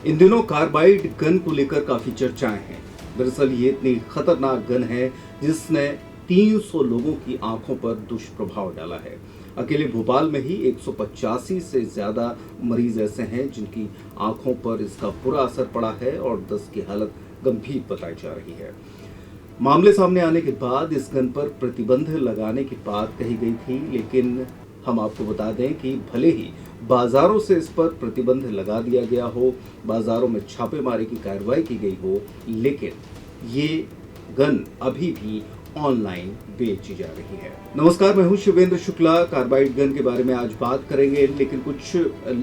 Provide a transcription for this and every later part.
इन दिनों carbide gun को लेकर काफी चर्चाएं हैं। दरअसल ये इतनी खतरनाक गन है जिसने 300 लोगों की आंखों पर दुष्प्रभाव डाला है। अकेले भोपाल में ही 185 से ज्यादा मरीज ऐसे हैं जिनकी आंखों पर इसका बुरा असर पड़ा है और 10 की हालत गंभीर बताई जा रही है। मामले सामने आने के बाद इस गन पर प्रतिबंध लगाने की बात कही गई थी, लेकिन हम आपको बता दें कि भले ही बाजारों से इस पर प्रतिबंध लगा दिया गया हो, बाजारों में छापेमारी की कार्रवाई की गई हो, लेकिन ये गन अभी भी ऑनलाइन बेची जा रही है। नमस्कार, मैं हूं शिवेंद्र शुक्ला। कार्बाइड गन के बारे में आज बात करेंगे, लेकिन कुछ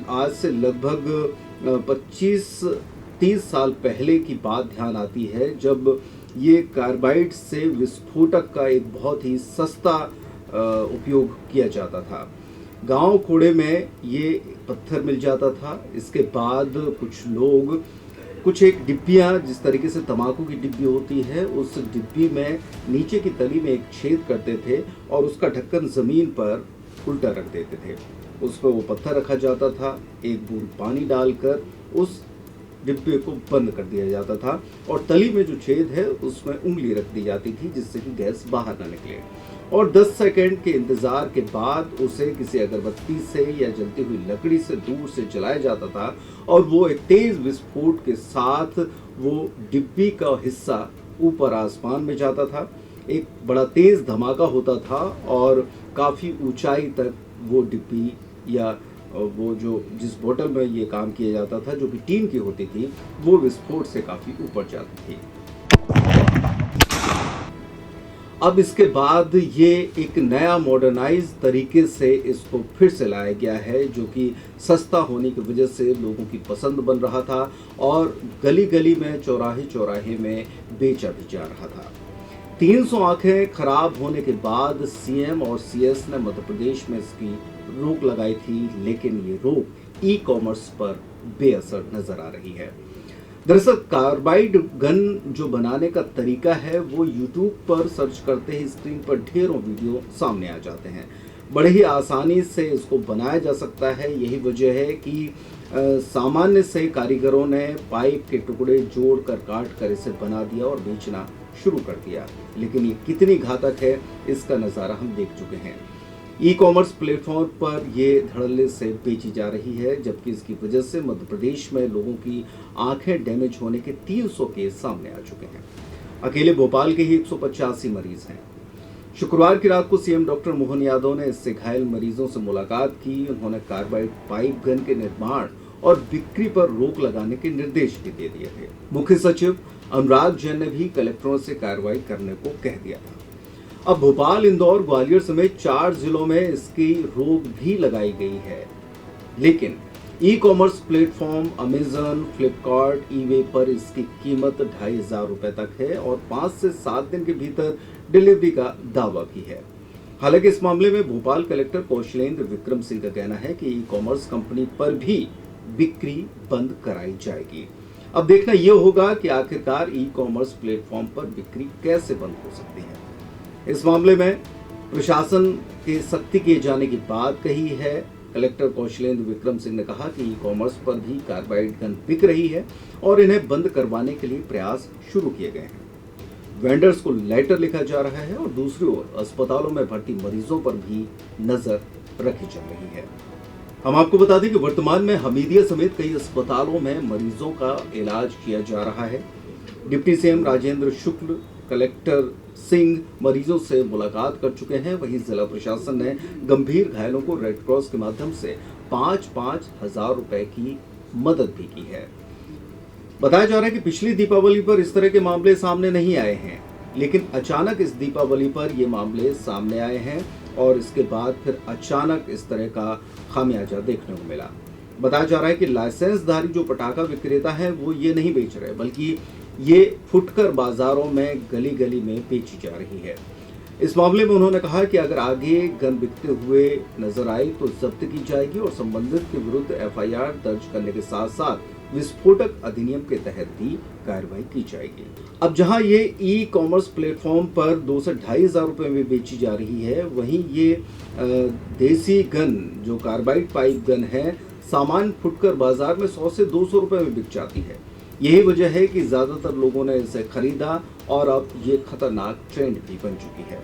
आज से लगभग 25-30 साल पहले की बात ध्यान आती है, जब ये कार्बाइड से विस्फोटक का एक बहुत ही सस्ता उपयोग किया जाता था। गांव कूड़े में ये पत्थर मिल जाता था। इसके बाद कुछ लोग कुछ एक डिब्बियाँ, जिस तरीके से तंबाकू की डिब्बी होती है, उस डिब्बी में नीचे की तली में एक छेद करते थे और उसका ढक्कन ज़मीन पर उल्टा रख देते थे। उस पर वो पत्थर रखा जाता था, एक बूंद पानी डालकर उस डिब्बे को बंद कर दिया जाता था और तली में जो छेद है उसमें उंगली रख दी जाती थी जिससे कि गैस बाहर ना निकले, और 10 सेकंड के इंतजार के बाद उसे किसी अगरबत्ती से या जलती हुई लकड़ी से दूर से जलाया जाता था और वो एक तेज विस्फोट के साथ वो डिब्बी का हिस्सा ऊपर आसमान में जाता था। एक बड़ा तेज धमाका होता था और काफ़ी ऊंचाई तक वो डिब्बी या वो जो जिस बोतल में ये काम किया जाता था, जो कि टीन की होती थी, वो विस्फोट से काफ़ी ऊपर जाती थी। अब इसके बाद ये एक नया मॉडर्नाइज तरीके से इसको फिर से लाया गया है, जो कि सस्ता होने की वजह से लोगों की पसंद बन रहा था और गली गली में, चौराहे चौराहे में बेचा भी जा रहा था। 300 आंखें खराब होने के बाद सीएम और सीएस ने मध्य प्रदेश में इसकी रोक लगाई थी, लेकिन ये रोक ई कॉमर्स पर बेअसर नजर आ रही है। दरअसल कार्बाइड गन जो बनाने का तरीका है वो यूट्यूब पर सर्च करते ही स्क्रीन पर ढेरों वीडियो सामने आ जाते हैं। बड़े ही आसानी से इसको बनाया जा सकता है। यही वजह है कि सामान्य से कारीगरों ने पाइप के टुकड़े जोड़कर काट कर इसे बना दिया और बेचना शुरू कर दिया। लेकिन ये कितनी घातक है, इसका नज़ारा हम देख चुके हैं। ई कॉमर्स प्लेटफॉर्म पर ये धड़ल्ले से बेची जा रही है, जबकि इसकी वजह से मध्य प्रदेश में लोगों की आंखें डैमेज होने के 300 केस सामने आ चुके हैं। अकेले भोपाल के ही 185 मरीज हैं। शुक्रवार की रात को सीएम डॉक्टर मोहन यादव ने इससे घायल मरीजों से मुलाकात की। उन्होंने कार्बाइड पाइप गन के निर्माण और बिक्री पर रोक लगाने के निर्देश भी दे दिए थे। मुख्य सचिव अनुराग जैन ने भी कलेक्टरों से कार्रवाई करने को कह दिया था। अब भोपाल, इंदौर, ग्वालियर समेत 4 जिलों में इसकी रोक भी लगाई गई है, लेकिन e commerce platform Amazon, Flipkart, e-way पर इसकी कीमत 2500 रुपए तक है और 5 से 7 दिन के भीतर डिलीवरी का दावा भी है। हालांकि इस मामले में भोपाल कलेक्टर कौशलेंद्र विक्रम सिंह का कहना है कि ई कॉमर्स कंपनी पर भी बिक्री बंद कराई जाएगी। अब देखना यह होगा कि आखिरकार ई कॉमर्स प्लेटफॉर्म पर बिक्री कैसे बंद हो सकती है। इस मामले में प्रशासन के सख्ती किए जाने की बात कही है। कलेक्टर कौशलेंद्र विक्रम सिंह ने कहा कि ई कॉमर्स पर भी कार्बाइड गन बिक रही है और इन्हें बंद करवाने के लिए प्रयास शुरू किए गए हैं। वेंडर्स को लेटर लिखा जा रहा है और दूसरी ओर अस्पतालों में भर्ती मरीजों पर भी नजर रखी जा रही है। हम आपको बता दें कि वर्तमान में हमीदिया समेत कई अस्पतालों में मरीजों का इलाज किया जा रहा है। डिप्टी सीएम राजेंद्र शुक्ल, कलेक्टर सिंह मरीजों से मुलाकात कर चुके हैं। वहीं जिला प्रशासन ने गंभीर घायलों को रेड क्रॉस के माध्यम से 5-5 हजार रुपए की मदद भी की है। बताया जा रहा है कि पिछली दीपावली पर इस तरह के मामले सामने नहीं आए हैं, लेकिन अचानक इस दीपावली पर ये मामले सामने आए हैं और इसके बाद फिर अचानक इस तरह का खामियाजा देखने को मिला। बताया जा रहा है कि लाइसेंसधारी जो पटाखा विक्रेता है वो ये नहीं बेच रहे, बल्कि ये फुटकर बाजारों में गली गली में बेची जा रही है। इस मामले में उन्होंने कहा कि अगर आगे गन बिकते हुए नजर आए तो जब्त की जाएगी और संबंधित के विरुद्ध एफआईआर दर्ज करने के साथ साथ विस्फोटक अधिनियम के तहत भी कार्रवाई की जाएगी। अब जहां ये ई कॉमर्स प्लेटफॉर्म पर 2 से 2500 रुपए में बेची जा रही है, वहीं ये देसी गन जो कार्बाइड पाइप गन है सामान फुटकर बाजार में 100 से 200 रुपए में बिक जाती है। यही वजह है कि ज्यादातर लोगों ने इसे खरीदा और अब ये खतरनाक ट्रेंड भी बन चुकी है।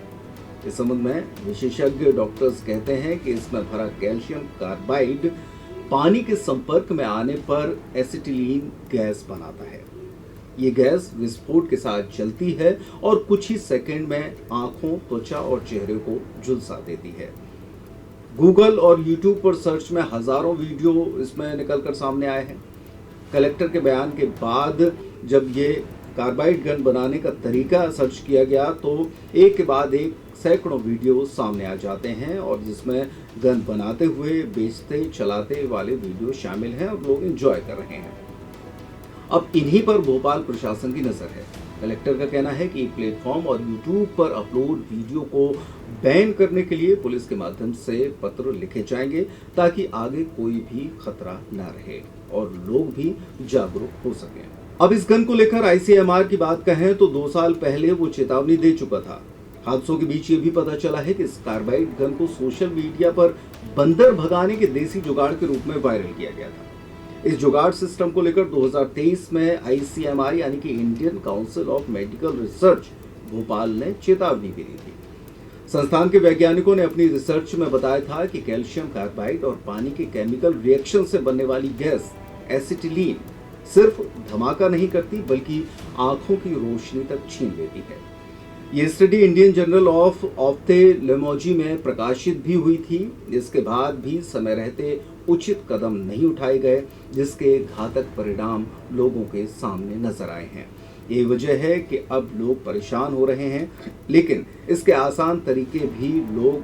इस संबंध में विशेषज्ञ डॉक्टर्स कहते हैं कि इसमें भरा कैल्शियम कार्बाइड पानी के संपर्क में आने पर एसिटिलीन गैस बनाता है। ये गैस विस्फोट के साथ जलती है और कुछ ही सेकंड में आंखों, त्वचा और चेहरे को झुलसा देती है। गूगल और यूट्यूब पर सर्च में हजारों वीडियो इसमें निकलकर सामने आए हैं। कलेक्टर के बयान के बाद जब ये कार्बाइड गन बनाने का तरीका सर्च किया गया तो एक के बाद एक सैकड़ों वीडियो सामने आ जाते हैं और जिसमें गन बनाते हुए, बेचते, चलाते वाले वीडियो शामिल हैं और लोग एंजॉय कर रहे हैं। अब इन्हीं पर भोपाल प्रशासन की नजर है। कलेक्टर का कहना है कि प्लेटफॉर्म और यूट्यूब पर अपलोड वीडियो को बैन करने के लिए पुलिस के माध्यम से पत्र लिखे जाएंगे ताकि आगे कोई भी खतरा न रहे और लोग भी जागरूक हो सकें। अब इस गन को लेकर आईसीएमआर की बात कहें तो 2 साल पहले वो चेतावनी दे चुका था। हादसों के बीच ये भी पता चला है कि इस कार्बाइड गन को सोशल मीडिया पर बंदर भगाने के देसी जुगाड़ के रूप में वायरल किया गया था। इस जुगाड़ सिस्टम को लेकर 2023 में आईसीएमआर यानी कि Indian council of medical research Bhopal ने चेतावनी भी दी थी। संस्थान के वैज्ञानिकों ने अपनी रिसर्च में बताया था कि कैल्शियम कार्बाइड और पानी के केमिकल रिएक्शन से बनने वाली गैस एसिटिलीन सिर्फ धमाका नहीं करती बल्कि आंखों की रोशनी तक छीन लेती है। ये study Indian journal of ophthalmology में प्रकाशित भी हुई थी। इसके बाद भी समय रहते उचित कदम नहीं उठाए गए जिसके घातक परिणाम लोगों के सामने नजर आए हैं। यही वजह है कि अब लोग परेशान हो रहे हैं, लेकिन इसके आसान तरीके भी लोग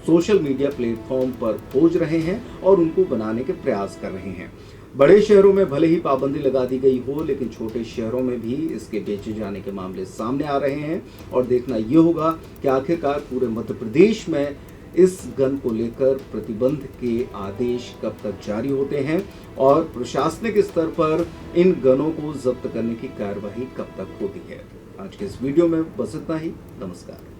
सोशल मीडिया प्लेटफॉर्म पर खोज रहे हैं और उनको बनाने के प्रयास कर रहे हैं। बड़े शहरों में भले ही पाबंदी लगा दी गई हो, लेकिन छोटे शहरों में भी इसके बेचे जाने के मामले सामने आ रहे हैं और देखना ये होगा कि आखिरकार पूरे मध्य प्रदेश में इस गन को लेकर प्रतिबंध के आदेश कब तक जारी होते हैं और प्रशासनिक स्तर पर इन गनों को जब्त करने की कार्यवाही कब तक होती है। आज के इस वीडियो में बस इतना ही। नमस्कार।